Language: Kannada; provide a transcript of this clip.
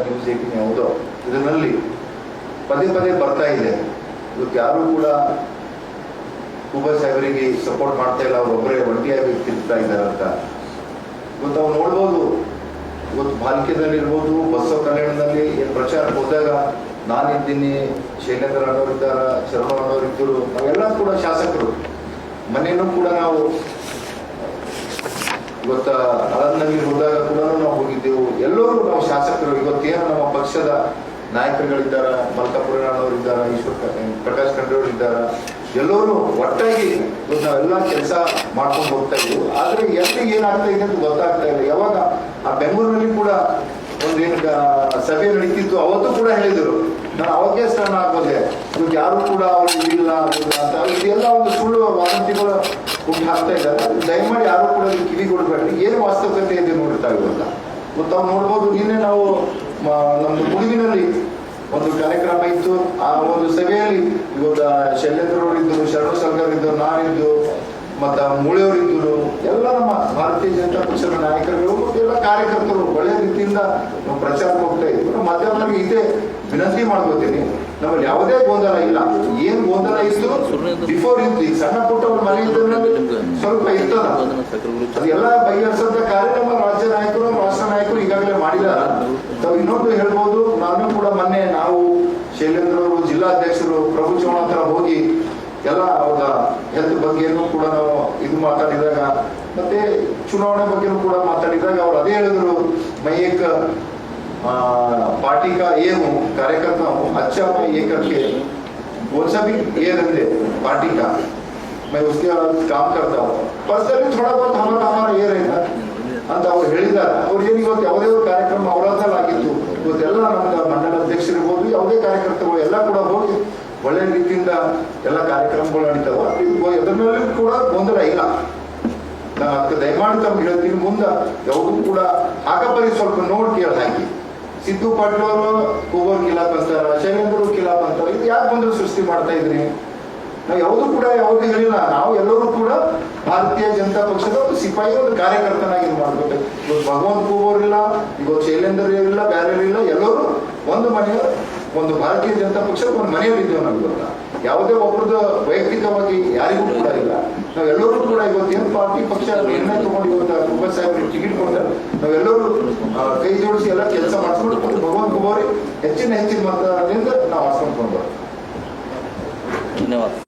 ನ್ಯೂಸ್ 18 ಯಾವುದೋ ಇದರಲ್ಲಿ ಪದೇ ಪದೇ ಬರ್ತಾ ಇದೆ. ಇವತ್ತು ಯಾರು ಕೂಡ ಕೂಬಾ ಸಾಹೇಬರಿಗೆ ಸಪೋರ್ಟ್ ಮಾಡ್ತಾ ಇಲ್ಲ, ಅವರೊಬ್ಬರೇ ಒಂಟಿಯಾಗಿ ತಿರ್ತಾ ಇದ್ದಾರೆ ಅಂತ ಇವತ್ತು ನಾವು ನೋಡ್ಬೋದು. ಇವತ್ತು ಬಾಲ್ಕ್ಯದಲ್ಲಿರ್ಬೋದು, ಬಸವ ಕಲ್ಯಾಣದಲ್ಲಿ ಏನು ಪ್ರಚಾರಕ್ಕೆ ಹೋದಾಗ ನಾನಿದ್ದೀನಿ, ಶೈಲೇಂದ್ರ ಅಣ್ಣವರಿದ್ದಾರ, ಶರಣ ಅಣ್ಣವರಿದ್ದರು, ನಾವೆಲ್ಲ ಕೂಡ ಶಾಸಕರು. ಮನೆಯೂ ಕೂಡ ನಾವು ಇವತ್ತ ಅಳಂದಲ್ಲಿ ಹೋದಾಗ ಕೂಡ ನಾವು ಹೋಗಿದ್ದೆವು. ಎಲ್ಲರೂ ನಾವು ಶಾಸಕರು. ಇವತ್ತೇನು ನಮ್ಮ ಪಕ್ಷದ ನಾಯಕರುಗಳಿದ್ದಾರ, ಮಲ್ಕಾಪುರ ಅಣ್ಣವರಿದ್ದಾರ, ಪ್ರಕಾಶ್ ಖಂಡ್ರೆಯವರಿದ್ದಾರ, ಎಲ್ಲರೂ ಒಟ್ಟಾಗಿ ಇವತ್ತು ನಾವೆಲ್ಲ ಕೆಲಸ ಮಾಡ್ಕೊಂಡು ಹೋಗ್ತಾ ಇದ್ದೀವಿ. ಆದ್ರೆ ಎಲ್ಲಿ ಏನಾಗ್ತಾ ಇದೆ ಅಂತ ಗೊತ್ತಾಗ್ತಾ ಇಲ್ಲ. ಯಾವಾಗ ಆ ಬೆಂಗಳೂರಿನಲ್ಲಿ ಕೂಡ ಒಂದೇನು ಸಭೆ ನಡೀತಿತ್ತು, ಅವತ್ತು ಕೂಡ ಹೇಳಿದರು ನಾನು ಅವಾಗೇ ಸ್ಥಾನ ಆಗೋದೆ, ಇವತ್ತು ಯಾರು ಕೂಡ ಅವ್ರು ಇಲ್ಲ ಅಂತ. ಇದೆಲ್ಲ ಒಂದು ಸುಳ್ಳು ವದಂತಿಗಳು ಹುಟ್ಟು ಹಾಕ್ತಾ ಇದ್ದಾರೆ. ದಯಮಾಡಿ ಯಾರು ಕೂಡ ಕಿವಿಗೊಡ್ಬೇಡಿ. ಏನು ವಾಸ್ತವಿಕತೆ ಇದೆ ನೋಡ್ತಾ ಇರೋಲ್ಲ. ಇವತ್ತು ನಾವು ನೋಡ್ಬೋದು, ನಿನ್ನೆ ನಾವು ನಮ್ದು ಮುಳುಗಿನಲ್ಲಿ ಒಂದು ಕಾರ್ಯಕ್ರಮ ಇತ್ತು. ಆ ಒಂದು ಸಭೆಯಲ್ಲಿ ಇವತ್ತು ಶೈಲೇಂದ್ರ ಅವರು ಇದ್ದರು, ಶರಣು ಸರ್ಗಾರ್ ಇದ್ದರು, ನಾನಿದ್ದು, ಮತ್ತ ಮೂಳೆಯವರಿದ್ದರು, ಎಲ್ಲ ನಮ್ಮ ಭಾರತೀಯ ಜನತಾ ಪಕ್ಷದ ನಾಯಕರುಗಳು ಮತ್ತು ಎಲ್ಲ ಕಾರ್ಯಕರ್ತರು ಒಳ್ಳೆಯ ರೀತಿಯಿಂದ ನಾವು ಪ್ರಚಾರಕ್ಕೆ ಹೋಗ್ತಾ ಇದ್ವಿ. ಮಾಧ್ಯಮರಿಗೆ ಇದೇ ವಿನಂತಿ ಮಾಡ್ಕೋತೀನಿ, ನಮ್ಮಲ್ಲಿ ಯಾವುದೇ ಗೊಂದಲ ಇಲ್ಲ. ಏನ್ ಗೊಂದಲ ಇತ್ತು ಬಿಫೋರ್ ಇತ್ತು, ಈಗ ಸಣ್ಣ ಪುಟ್ಟ ಒಂದು ಮನೆ ಸ್ವಲ್ಪ ಇರ್ತದ, ಅದೆಲ್ಲ ಬಗೆಹರಿಸಂತ ಕಾರ್ಯ ನಮ್ಮ ರಾಜ್ಯ ನಾಯಕರು, ರಾಷ್ಟ್ರ ನಾಯಕರು ಈಗಾಗಲೇ ಮಾಡಿದಾರ. ತಾವು ಇನ್ನೊಂದು ಹೇಳ್ಬೋದು, ನಾನು ಕೂಡ ಮೊನ್ನೆ ನಾವು ಶೈಲೇಂದ್ರ ಅವರು, ಜಿಲ್ಲಾಧ್ಯಕ್ಷರು ಪ್ರಭು ಚೌಹಾಣ್ ಹತ್ರ ಹೋಗಿ ಎಲ್ಲ ಅವರ ಹೆಲ್ತ್ ಬಗ್ಗೆನೂ ಕೂಡ ನಾವು ಇದು ಮಾತಾಡಿದಾಗ, ಮತ್ತೆ ಚುನಾವಣೆ ಬಗ್ಗೆನೂ ಕೂಡ ಮಾತಾಡಿದಾಗ ಅವ್ರು ಅದೇ ಹೇಳಿದ್ರು, ಮೈಯಕ್ पार्टी का ये हूँ, कार्यकर्ता हूँ, अच्छा मैं ये करके वो सभी ये रहते पार्टी का, मैं उसके काम करता हूँ, पर्सनली थोड़ा बहुत हमारा ये रहेगा ಅಂತ ಅವ್ರು ಹೇಳಿದ್ದಾರೆ. ಅವ್ರು ಏನು ಇವತ್ತು ಯಾವುದೇ ಒಂದು ಕಾರ್ಯಕ್ರಮ ಅವರದ್ದಾಗಿತ್ತು, ಇವತ್ತೆಲ್ಲ ನಮ್ಮ ಮಂಡಲ ಅಧ್ಯಕ್ಷರಿರ್ಬೋದು, ಯಾವುದೇ ಕಾರ್ಯಕರ್ತರು ಎಲ್ಲ ಕೂಡ ಹೋಗಿ ಒಳ್ಳೆ ರೀತಿಯಿಂದ ಎಲ್ಲ ಕಾರ್ಯಕ್ರಮಗಳು ನಡೀತಾವ. ಎದ್ರ ಮೇಲೆ ಕೂಡ ಗೊಂದಲ ಇಲ್ಲ. ನಾನು ಅದಕ್ಕೆ ದಯಮಾಡಿ ತಮ್ಗೆ ಹೇಳ್ತೀನಿ, ಮುಂದೆ ಯಾವುದೂ ಕೂಡ ಹಾಕಪರಿ ಸ್ವಲ್ಪ ನೋಡಿ ಕೇಳಿ ಹಾಕಿ. ಸಿದ್ದು ಪಾಟೀಲ್ ಅವರು ಕೂಗೋರ್ ಕಿಲಾಪ್ ಅಂತಾರ, ಶೈಲೇಂದ್ರ ಕಿಲಾಪ್ ಅಂತಾರ, ಇದು ಯಾಕೆ ಬಂದ್ರು ಸೃಷ್ಟಿ ಮಾಡ್ತಾ ಇದ್ರಿ? ನಾವು ಯಾವುದು ಕೂಡ ಯಾವುದು ಹೇಳಿಲ್ಲ. ನಾವು ಎಲ್ಲರೂ ಕೂಡ ಭಾರತೀಯ ಜನತಾ ಪಕ್ಷದ ಒಂದು ಸಿಪಾಯಿ, ಒಂದು ಕಾರ್ಯಕರ್ತನಾಗಿ ಇದು ಮಾಡ್ಬೇಕು. ಇವತ್ತು ಭಗವಂತ ಕೂಗೋರ್ ಇಲ್ಲ, ಇವತ್ತು ಶೈಲೇಂದ್ರ ಇಲ್ಲ, ಬೇರೆ ಇಲ್ಲ, ಎಲ್ಲರೂ ಒಂದು ಮನೆಯ ಒಂದು ಭಾರತೀಯ ಜನತಾ ಪಕ್ಷದ ಒಂದು ಮನೆಯಲ್ಲಿ ಇದ್ದೇವೆ ನಾವು. ಇವತ್ತ ಯಾವುದೇ ಒಬ್ಬರದ್ದು ವೈಯಕ್ತಿಕವಾಗಿ ಯಾರಿಗೂ ಕೂಡ ಇಲ್ಲ. ನಾವೆಲ್ಲರೂ ಕೂಡ ಇವತ್ತೇನು ಪಾರ್ಟಿ ಪಕ್ಷ ನಿರ್ಣಯ ತಗೊಂಡು ಇವತ್ತು ಕೂಬಾ ಸಾಹೇಬರಿಗೆ ಟಿಕೆಟ್ ಕೊಡ್ತಾರೆ, ನಾವೆಲ್ಲರೂ ಕೈ ಜೋಡಿಸಿ ಎಲ್ಲ ಕೆಲಸ ಮಾಡಿಸ್ಕೊಂಡು ಭಗವಂತ ಕೂಗೋರಿ ಹೆಚ್ಚಿನ ಮತದಿಂದ ನಾವು ಆಸ್ಕೊಂಡು ಧನ್ಯವಾದ.